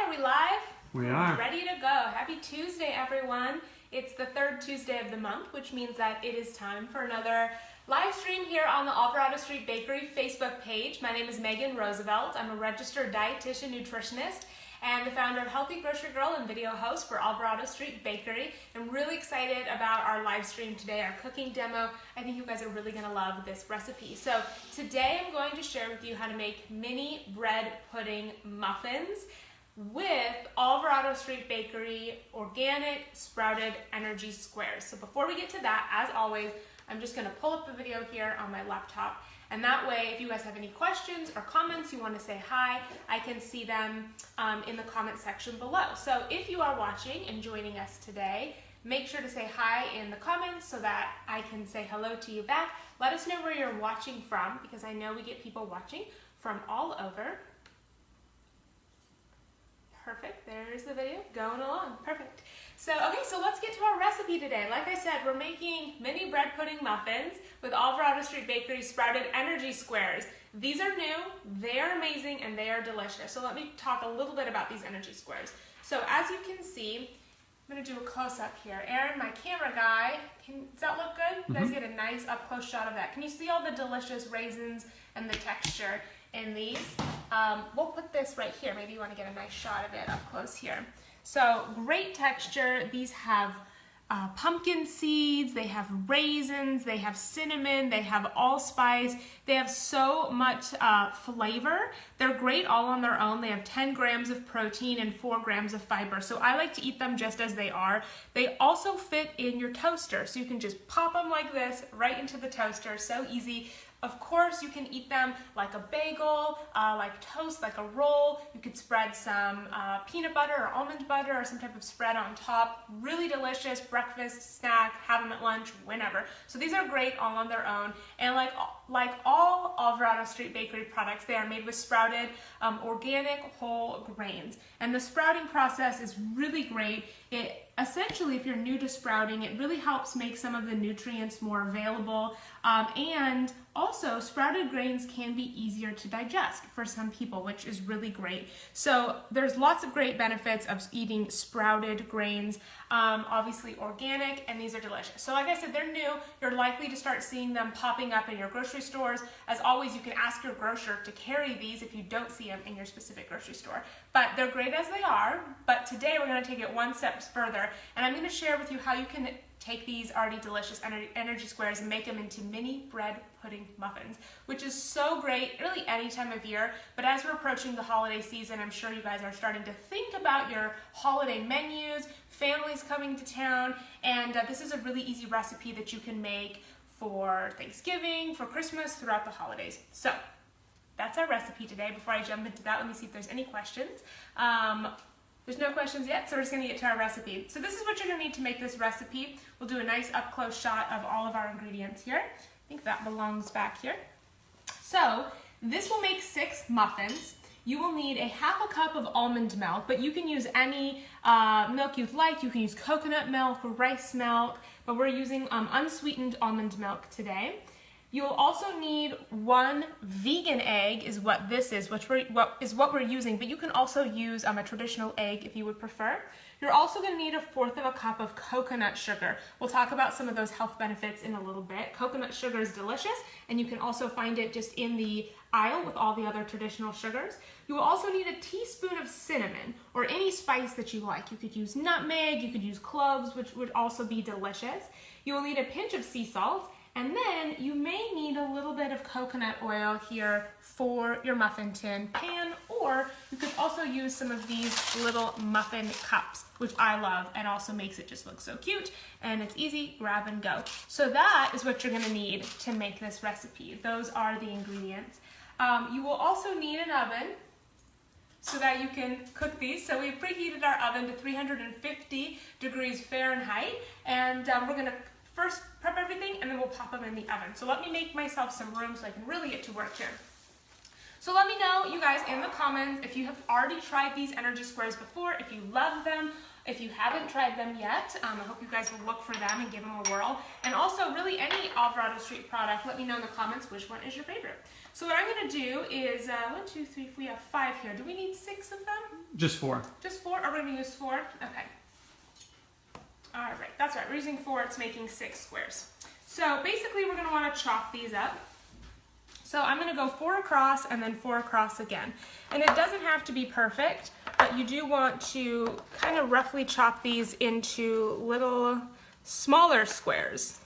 are we live? We are. Ready to go. Happy Tuesday, everyone. It's the third Tuesday of the month, which means that it is time for another live stream here on the Alvarado Street Bakery Facebook page. My name is Megan Roosevelt. I'm a registered dietitian nutritionist and the founder of Healthy Grocery Girl and video host for Alvarado Street Bakery. I'm really excited about our live stream today, our cooking demo. I think you guys are really gonna love this recipe. So today I'm going to share with you how to make mini bread pudding muffins with Alvarado Street Bakery organic sprouted energy squares. So before we get to that, as always, I'm just gonna pull up the video here on my laptop. And that way, if you guys have any questions or comments, you want to say hi, I can see them in the comment section below. So if you are watching and joining us today, make sure to say hi in the comments so that I can say hello to you back. Let us know where you're watching from, because I know we get people watching from all over. Perfect, there's the video going along, perfect. So let's get to our recipe today. Like I said, we're making mini bread pudding muffins with Alvarado Street Bakery sprouted energy squares. These are new, they are amazing, and they are delicious. So let me talk a little bit about these energy squares. So as you can see, I'm gonna do a close-up here. Aaron, my camera guy, does that look good? You guys get a nice up-close shot of that. Can you see all the delicious raisins and the texture in these? We'll put this right here. Maybe you want to get a nice shot of it up close here. So great texture. These have pumpkin seeds, they have raisins, they have cinnamon, they have allspice. They have so much flavor. They're great all on their own. They have 10 grams of protein and 4 grams of fiber. So I like to eat them just as they are. They also fit in your toaster. So you can just pop them like this right into the toaster. So easy. Of course, you can eat them like a bagel, like toast, like a roll. You could spread some peanut butter or almond butter or some type of spread on top. Really delicious breakfast, snack, have them at lunch, whenever. So these are great all on their own. And like all Alvarado Street Bakery products, they are made with sprouted organic whole grains. And the sprouting process is really great. It essentially, if you're new to sprouting, it really helps make some of the nutrients more available. And also, sprouted grains can be easier to digest for some people, which is really great. So there's lots of great benefits of eating sprouted grains, obviously organic, and these are delicious. So like I said, they're new. You're likely to start seeing them popping up in your grocery stores. As always, you can ask your grocer to carry these if you don't see them in your specific grocery store. But they're great as they are, but today we're gonna take it one step further, and I'm gonna share with you how you can take these already delicious energy squares and make them into mini bread pudding muffins, which is so great really any time of year. But as we're approaching the holiday season, I'm sure you guys are starting to think about your holiday menus, families coming to town, and this is a really easy recipe that you can make for Thanksgiving, for Christmas, throughout the holidays. So that's our recipe today. Before I jump into that, let me see if there's any questions. There's no questions yet, so we're just gonna get to our recipe. So this is what you're gonna need to make this recipe. We'll do a nice up close shot of all of our ingredients here. I think that belongs back here. So this will make 6 muffins. You will need a half a cup of almond milk, but you can use any milk you'd like. You can use coconut milk, rice milk, but we're using unsweetened almond milk today. You will also need 1 vegan egg, is what this is, what we're using, but you can also use a traditional egg if you would prefer. You're also going to need 1/4 of a cup of coconut sugar. We'll talk about some of those health benefits in a little bit. Coconut sugar is delicious, and you can also find it just in the aisle with all the other traditional sugars. You will also need a teaspoon of cinnamon, or any spice that you like. You could use nutmeg, you could use cloves, which would also be delicious. You will need a pinch of sea salt, and then you may need a little bit of coconut oil here for your muffin tin pan, or you could also use some of these little muffin cups, which I love, and also makes it just look so cute, and it's easy, grab and go. So that is what you're gonna need to make this recipe. Those are the ingredients. You will also need an oven so that you can cook these. So we preheated our oven to 350 degrees Fahrenheit, and we're gonna first prep everything, and then we'll pop them in the oven. So let me make myself some room so I can really get to work here. So let me know, you guys, in the comments if you have already tried these energy squares before, if you love them, if you haven't tried them yet. I hope you guys will look for them and give them a whirl. And also, really, any Alvarado Street product, let me know in the comments which one is your favorite. So what I'm going to do is, 1, 2, 3, we have 5 here. Do we need 6 of them? Just 4. Just 4? Are we going to use 4? Okay. All right, that's right. We're using 4. It's making 6 squares. So basically, we're going to want to chop these up. So I'm going to go 4 across and then 4 across again. And it doesn't have to be perfect, but you do want to kind of roughly chop these into little smaller squares.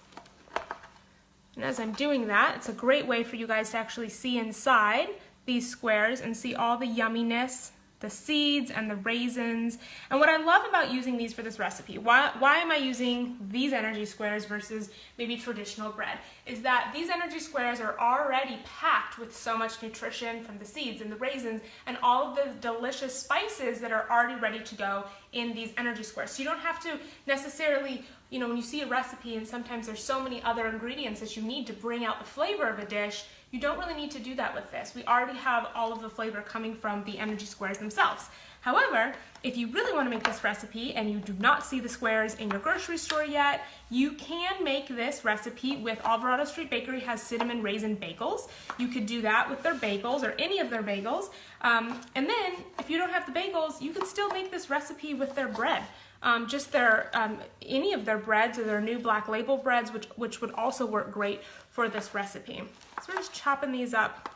And as I'm doing that, it's a great way for you guys to actually see inside these squares and see all the yumminess, the seeds and the raisins. And what I love about using these for this recipe, why am I using these energy squares versus maybe traditional bread, is that these energy squares are already packed with so much nutrition from the seeds and the raisins and all of the delicious spices that are already ready to go in these energy squares. So you don't have to necessarily, you know, when you see a recipe and sometimes there's so many other ingredients that you need to bring out the flavor of a dish, you don't really need to do that with this. We already have all of the flavor coming from the energy squares themselves. However, if you really want to make this recipe and you do not see the squares in your grocery store yet, you can make this recipe with Alvarado Street Bakery has cinnamon raisin bagels. You could do that with their bagels or any of their bagels. And then if you don't have the bagels, you can still make this recipe with their bread. Just their any of their breads or their new black label breads, which would also work great for this recipe. So we're just chopping these up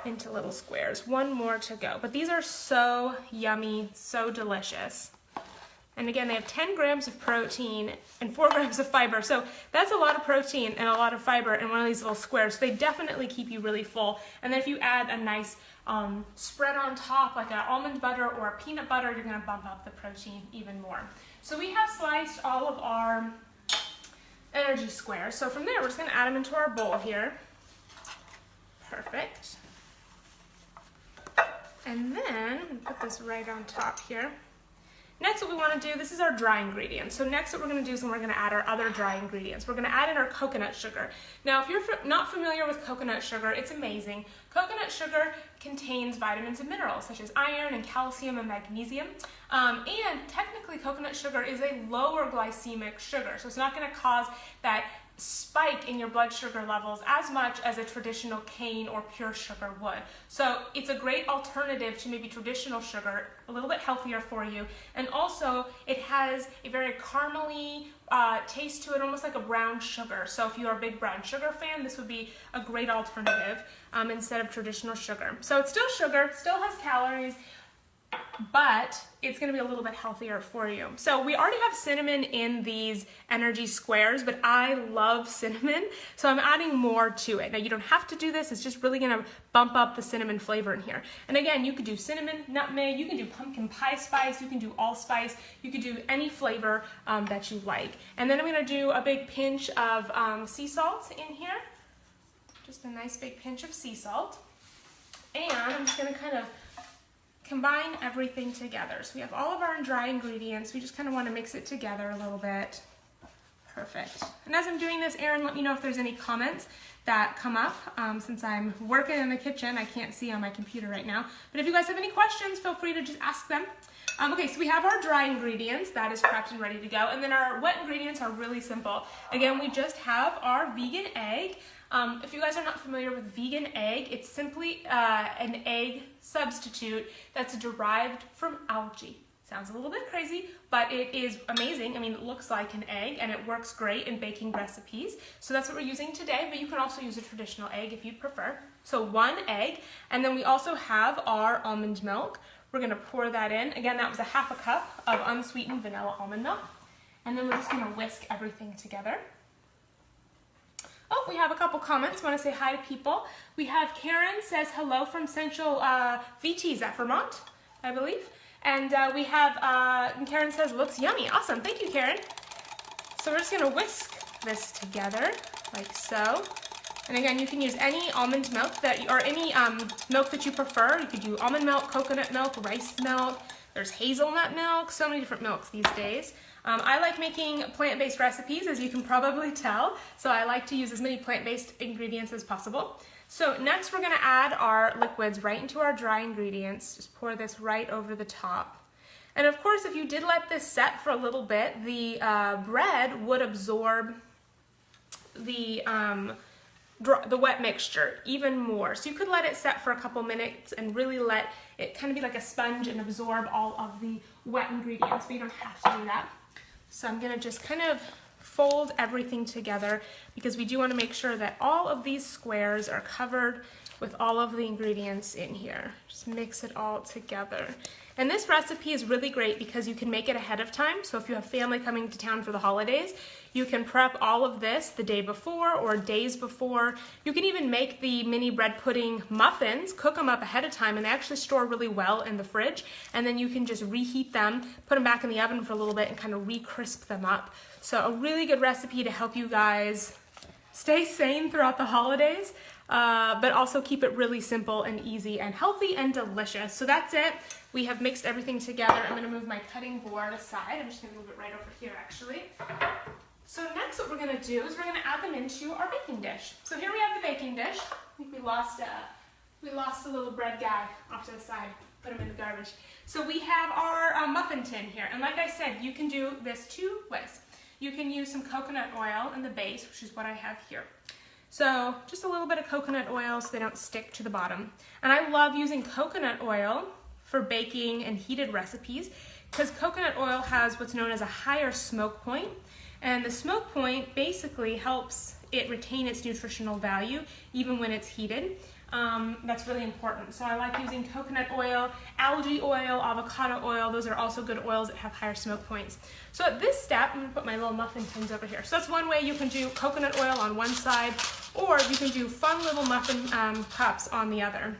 into little squares. 1 more to go. But these are so yummy, so delicious. And again, they have 10 grams of protein and 4 grams of fiber. So that's a lot of protein and a lot of fiber in one of these little squares. So they definitely keep you really full. And then if you add a nice spread on top, like an almond butter or a peanut butter, you're going to bump up the protein even more. So we have sliced all of our energy squares. So from there, we're just going to add them into our bowl here. Perfect. And then put this right on top here. Next, what we want to do, this is our dry ingredients. So next what we're going to do is we're going to add our other dry ingredients. We're going to add in our coconut sugar. Now, if you're not familiar with coconut sugar, it's amazing. Coconut sugar contains vitamins and minerals such as iron and calcium and magnesium. And technically, coconut sugar is a lower glycemic sugar. So it's not going to cause that spike in your blood sugar levels as much as a traditional cane or pure sugar would. So it's a great alternative to maybe traditional sugar, a little bit healthier for you. And also it has a very caramely taste to it, almost like a brown sugar. So if you are a big brown sugar fan, this would be a great alternative instead of traditional sugar. So it's still sugar, still has calories, but it's going to be a little bit healthier for you. So we already have cinnamon in these energy squares, but I love cinnamon, so I'm adding more to it. Now you don't have to do this, it's just really going to bump up the cinnamon flavor in here. And again, you could do cinnamon, nutmeg, you can do pumpkin pie spice, you can do allspice, you could do any flavor that you like. And then I'm going to do a big pinch of sea salt in here, just a nice big pinch of sea salt. And I'm just going to kind of combine everything together. So we have all of our dry ingredients. We just kind of want to mix it together a little bit. Perfect. And as I'm doing this, Erin, let me know if there's any comments that come up. Since I'm working in the kitchen, I can't see on my computer right now. But if you guys have any questions, feel free to just ask them. Okay, so we have our dry ingredients. That is prepped and ready to go. And then our wet ingredients are really simple. Again, we just have our vegan egg. If you guys are not familiar with vegan egg, it's simply an egg substitute that's derived from algae. Sounds a little bit crazy, but it is amazing. I mean, it looks like an egg and it works great in baking recipes. So that's what we're using today, but you can also use a traditional egg if you prefer. So 1 egg, and then we also have our almond milk. We're gonna pour that in. Again, that was a ½ cup of unsweetened vanilla almond milk. And then we're just gonna whisk everything together. Oh, we have a couple comments. I want to say hi to people. We have Karen says hello from Central VT's at Vermont, I believe. And we have, Karen says, looks yummy. Awesome. Thank you, Karen. So we're just going to whisk this together like so. And again, you can use any almond milk or any milk that you prefer. You could do almond milk, coconut milk, rice milk. There's hazelnut milk, so many different milks these days. I like making plant-based recipes, as you can probably tell, so I like to use as many plant-based ingredients as possible. So next we're gonna add our liquids right into our dry ingredients. Just pour this right over the top. And of course, if you did let this set for a little bit, the bread would absorb the wet mixture even more. So you could let it set for a couple minutes and really let it kind of be like a sponge and absorb all of the wet ingredients, but you don't have to do that. So I'm gonna just kind of fold everything together because we do want to make sure that all of these squares are covered with all of the ingredients in here. Just mix it all together. And this recipe is really great because you can make it ahead of time. So if you have family coming to town for the holidays, you can prep all of this the day before or days before. You can even make the mini bread pudding muffins, cook them up ahead of time, and they actually store really well in the fridge. And then you can just reheat them, put them back in the oven for a little bit, and kind of re-crisp them up. So a really good recipe to help you guys stay sane throughout the holidays, but also keep it really simple and easy and healthy and delicious. So that's it. We have mixed everything together. I'm gonna move my cutting board aside. I'm just gonna move it right over here actually. So next what we're gonna do is we're gonna add them into our baking dish. So here we have the baking dish. I think we lost a little bread guy off to the side, put him in the garbage. So we have our muffin tin here. And like I said, you can do this two ways. You can use some coconut oil in the base, which is what I have here. So just a little bit of coconut oil so they don't stick to the bottom. And I love using coconut oil for baking and heated recipes because coconut oil has what's known as a higher smoke point. And the smoke point basically helps it retain its nutritional value even when it's heated. That's really important. So I like using coconut oil, algae oil, avocado oil. Those are also good oils that have higher smoke points. So at this step, I'm gonna put my little muffin tins over here. So that's one way you can do coconut oil on one side, or you can do fun little muffin cups on the other.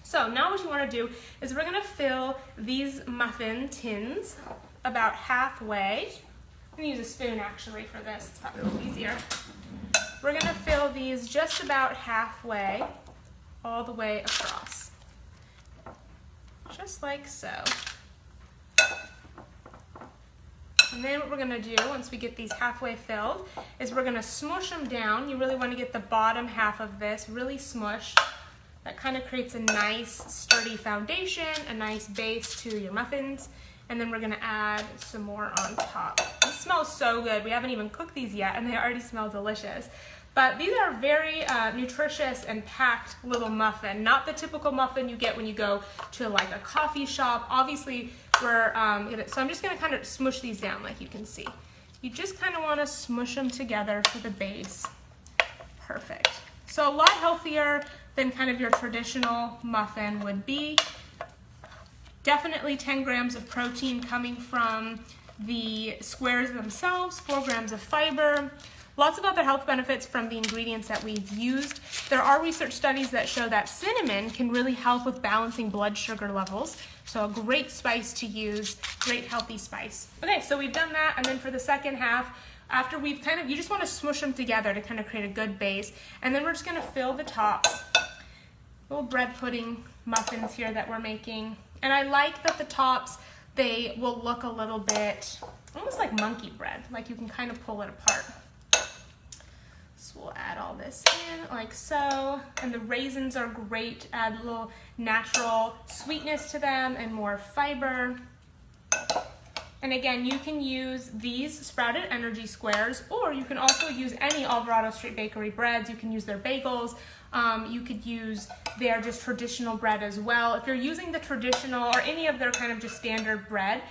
So now what you wanna do is we're gonna fill these muffin tins about halfway. I'm gonna use a spoon actually for this, it's probably a little easier. We're gonna fill these just about halfway, all the way across, just like so. And then what we're gonna do once we get these halfway filled is we're gonna smush them down. You really wanna get the bottom half of this really smushed. That kind of creates a nice sturdy foundation, a nice base to your muffins. And then we're gonna add some more on top. This smells so good. We haven't even cooked these yet and they already smell delicious. But these are very nutritious and packed little muffin, not the typical muffin you get when you go to like a coffee shop. Obviously, so I'm just gonna kind of smush these down like you can see. You just kind of wanna smush them together for the base. Perfect. So a lot healthier than kind of your traditional muffin would be. Definitely 10 grams of protein coming from the squares themselves, 4 grams of fiber. Lots of other health benefits from the ingredients that we've used. There are research studies that show that cinnamon can really help with balancing blood sugar levels. So a great spice to use, great healthy spice. Okay, so we've done that, and then for the second half, after we've you just want to smush them together to kind of create a good base, and then we're just going to fill the tops. Little bread pudding muffins here that we're making. And I like that the tops, they will look a little bit almost like monkey bread, like you can kind of pull it apart. So we'll add all this in like so, and the raisins are great, add a little natural sweetness to them and more fiber. And again, you can use these sprouted energy squares, or you can also use any Alvarado Street Bakery breads. You can use their bagels. You could use their just traditional bread as well. If you're using the traditional or any of their kind of just standard bread,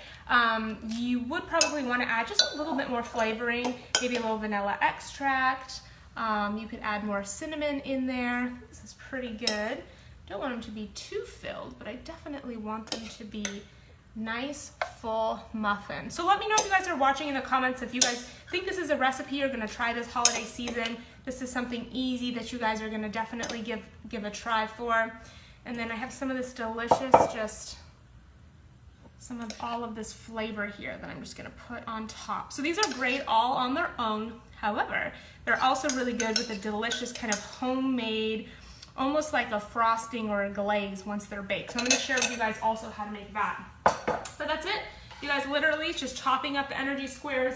you would probably want to add just a little bit more flavoring, maybe a little vanilla extract. You could add more cinnamon in there. This is pretty good. Don't want them to be too filled, but I definitely want them to be nice, full muffin. So let me know if you guys are watching in the comments if you guys think this is a recipe you're gonna try this holiday season. This is something easy that you guys are gonna definitely give a try for. And then I have some of this delicious, just some of all of this flavor here that I'm just gonna put on top. So these are great all on their own. However, they're also really good with a delicious kind of homemade, almost like a frosting or a glaze once they're baked. So I'm gonna share with you guys also how to make that. So that's it. You guys literally just chopping up the energy squares,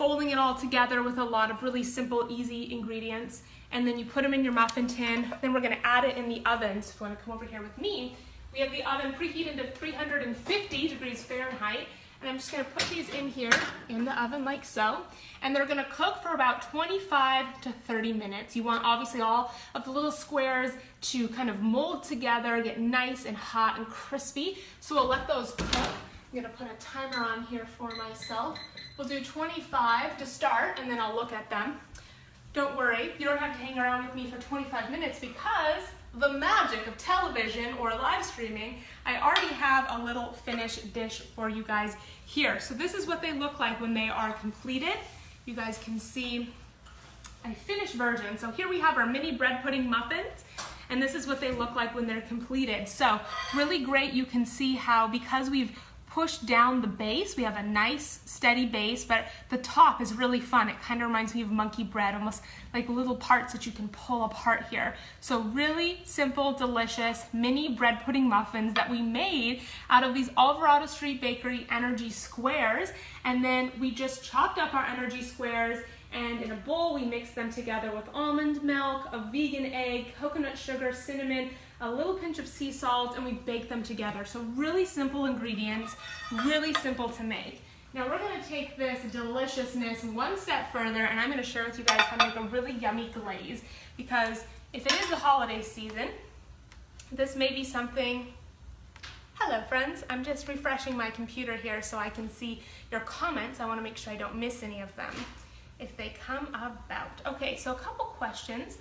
folding it all together with a lot of really simple, easy ingredients. And then you put them in your muffin tin. Then we're gonna add it in the oven. So if you wanna come over here with me, we have the oven preheated to 350 degrees Fahrenheit. And I'm just gonna put these in here in the oven like so. And they're gonna cook for about 25 to 30 minutes. You want obviously all of the little squares to kind of mold together, get nice and hot and crispy. So we'll let those cook. I'm gonna put a timer on here for myself. We'll do 25 to start, and then I'll look at them. Don't worry, you don't have to hang around with me for 25 minutes because the magic of television or live streaming, I already have a little finished dish for you guys here. So this is what they look like when they are completed. You guys can see a finished version. So here we have our mini bread pudding muffins, and this is what they look like when they're completed. So really great, you can see how because we've pushed down the base, we have a nice steady base, but the top is really fun. It kind of reminds me of monkey bread, almost like little parts that you can pull apart here. So really simple, delicious mini bread pudding muffins that we made out of these Alvarado Street Bakery energy squares. And then we just chopped up our energy squares, and in a bowl we mixed them together with almond milk, a vegan egg, coconut sugar, cinnamon, a little pinch of sea salt, and we bake them together. So really simple ingredients, really simple to make. Now we're gonna take this deliciousness one step further, and I'm gonna share with you guys how to make a really yummy glaze, because if it is the holiday season, this may be something. Hello friends, I'm just refreshing my computer here so I can see your comments. I wanna make sure I don't miss any of them if they come about. Okay, so a couple questions.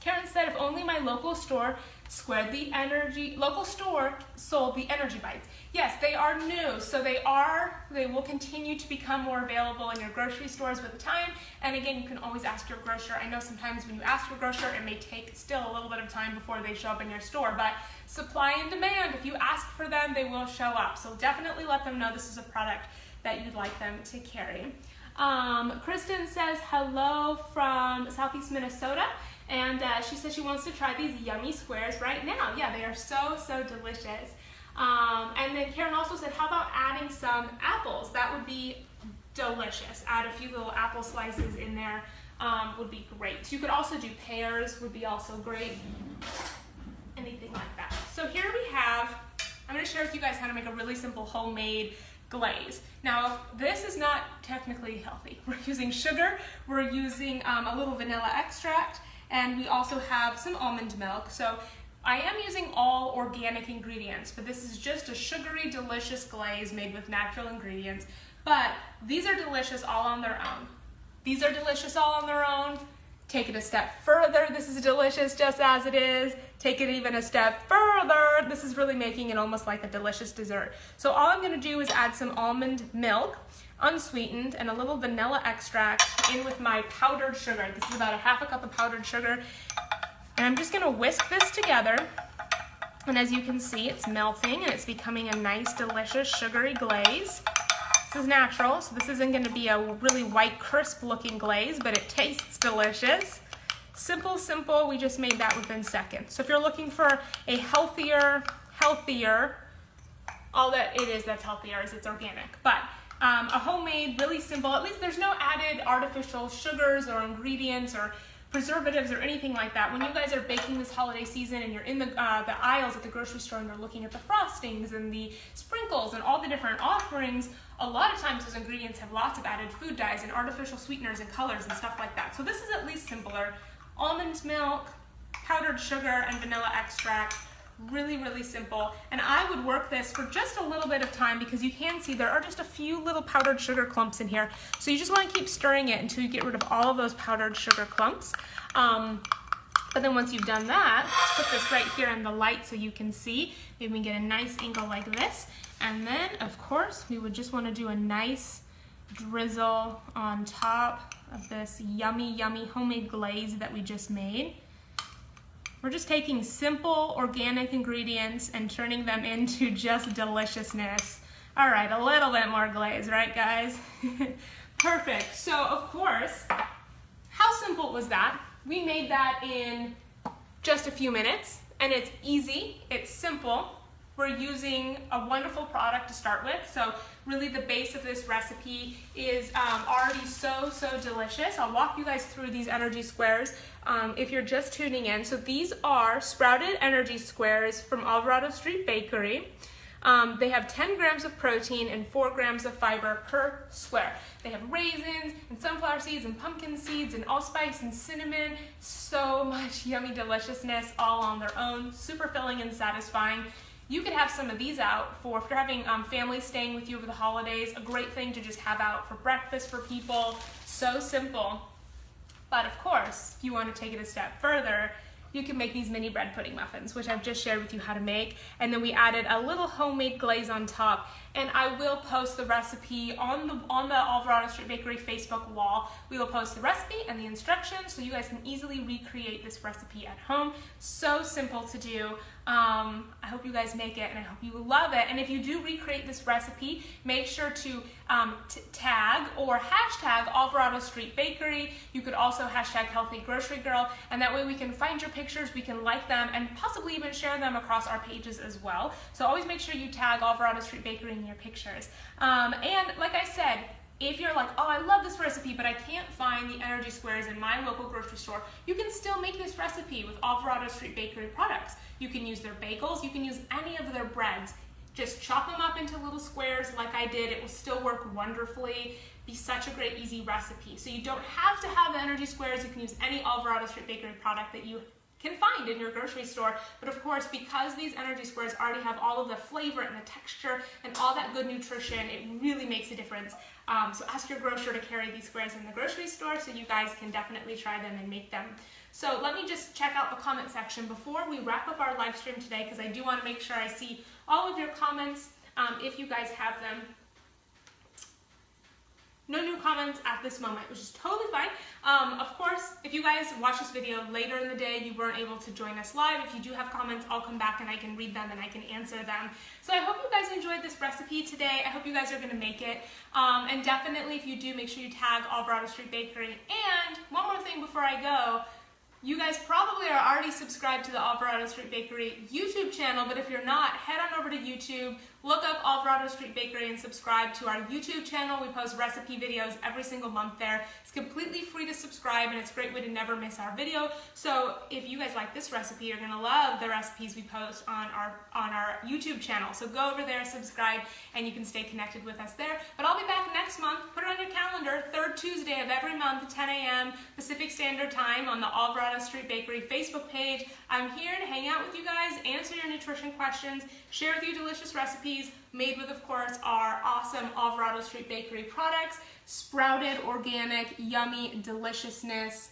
Karen said, if only my local store sold the energy bites. Yes, they are new, so they will continue to become more available in your grocery stores with time. And again, you can always ask your grocer. I know sometimes when you ask your grocer, it may take still a little bit of time before they show up in your store, but supply and demand, if you ask for them, they will show up. So definitely let them know this is a product that you'd like them to carry. Kristen says hello from Southeast Minnesota, and she says she wants to try these yummy squares right now. Yeah, they are so, so delicious. And then Karen also said, how about adding some apples? That would be delicious. Add a few little apple slices in there would be great. You could also do pears, would be also great. Anything like that. So here we have, I'm going to share with you guys how to make a really simple homemade glaze. Now, this is not technically healthy. We're using sugar, we're using a little vanilla extract, and we also have some almond milk. So I am using all organic ingredients, but this is just a sugary, delicious glaze made with natural ingredients. But these are delicious all on their own. These are delicious all on their own. Take it a step further. This is delicious just as it is. Take it even a step further. This is really making it almost like a delicious dessert. So all I'm gonna do is add some almond milk, unsweetened, and a little vanilla extract in with my powdered sugar. This is about a half a cup of powdered sugar. And I'm just gonna whisk this together. And as you can see, it's melting and it's becoming a nice, delicious, sugary glaze. This is natural, so this isn't gonna be a really white, crisp looking glaze, but it tastes delicious. Simple, simple, we just made that within seconds. So if you're looking for a healthier, all that it is that's healthier is it's organic. But a homemade, really simple, at least there's no added artificial sugars or ingredients or preservatives or anything like that. When you guys are baking this holiday season and you're in the aisles at the grocery store and you're looking at the frostings and the sprinkles and all the different offerings, a lot of times those ingredients have lots of added food dyes and artificial sweeteners and colors and stuff like that. So this is at least simpler. Almond milk, powdered sugar, and vanilla extract. Really, really simple. And I would work this for just a little bit of time because you can see there are just a few little powdered sugar clumps in here. So you just want to keep stirring it until you get rid of all of those powdered sugar clumps. But then once you've done that, let's put this right here in the light so you can see. Maybe we can get a nice angle like this. And then, of course, we would just want to do a nice drizzle on top of this yummy, yummy homemade glaze that we just made. We're just taking simple organic ingredients and turning them into just deliciousness. All right, a little bit more glaze, right guys? Perfect. So of course, how simple was that? We made that in just a few minutes, and it's easy, it's simple, we're using a wonderful product to start with. So really the base of this recipe is already so delicious. I'll walk you guys through these energy squares if you're just tuning in. So these are sprouted energy squares from Alvarado Street Bakery. They have 10 grams of protein and 4 grams of fiber per square. They have raisins and sunflower seeds and pumpkin seeds and allspice and cinnamon. So much yummy deliciousness all on their own. Super filling and satisfying. You could have some of these out for if you're having families staying with you over the holidays. A great thing to just have out for breakfast for people. So simple. But of course, if you want to take it a step further, you can make these mini bread pudding muffins, which I've just shared with you how to make. And then we added a little homemade glaze on top. And I will post the recipe on the Alvarado Street Bakery Facebook wall. We will post the recipe and the instructions so you guys can easily recreate this recipe at home. So simple to do. I hope you guys make it and I hope you love it. And if you do recreate this recipe, make sure to tag or hashtag Alvarado Street Bakery. You could also hashtag Healthy Grocery Girl, and that way we can find your pictures, we can like them, and possibly even share them across our pages as well. So always make sure you tag Alvarado Street Bakery in your pictures. And like I said, if you're like, oh, I love this recipe, but I can't find the energy squares in my local grocery store, you can still make this recipe with Alvarado Street Bakery products. You can use their bagels, you can use any of their breads. Just chop them up into little squares like I did. It will still work wonderfully. Be such a great, easy recipe. So you don't have to have the energy squares. You can use any Alvarado Street Bakery product that you can find in your grocery store. But of course, because these energy squares already have all of the flavor and the texture and all that good nutrition, it really makes a difference. So ask your grocer to carry these squares in the grocery store so you guys can definitely try them and make them. So let me just check out the comment section before we wrap up our live stream today, because I do want to make sure I see all of your comments if you guys have them. No new comments at this moment, which is totally fine. Of course, if you guys watch this video later in the day, you weren't able to join us live. If you do have comments, I'll come back and I can read them and I can answer them. So I hope you guys enjoyed this recipe today. I hope you guys are gonna make it. And definitely, if you do, make sure you tag Alvarado Street Bakery. And one more thing before I go, you guys probably are already subscribed to the Alvarado Street Bakery YouTube channel, but if you're not, head on over to YouTube, look up Alvarado Street Bakery and subscribe to our YouTube channel. We post recipe videos every single month there. It's completely free to subscribe and it's a great way to never miss our video. So if you guys like this recipe, you're gonna love the recipes we post on our YouTube channel. So go over there, subscribe, and you can stay connected with us there. But I'll be back next month. Put it on your calendar, third Tuesday of every month, 10 a.m. Pacific Standard Time on the Alvarado Street Bakery Facebook page. I'm here to hang out with you guys, answer your nutrition questions, share with you delicious recipes made with, of course, our awesome Alvarado Street Bakery products, sprouted, organic, yummy deliciousness,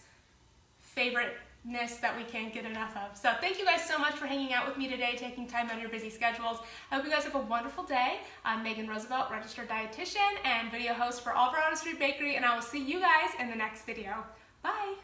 favoriteness that we can't get enough of. So thank you guys so much for hanging out with me today, taking time out of your busy schedules. I hope you guys have a wonderful day. I'm Megan Roosevelt, registered dietitian and video host for Alvarado Street Bakery, and I will see you guys in the next video. Bye.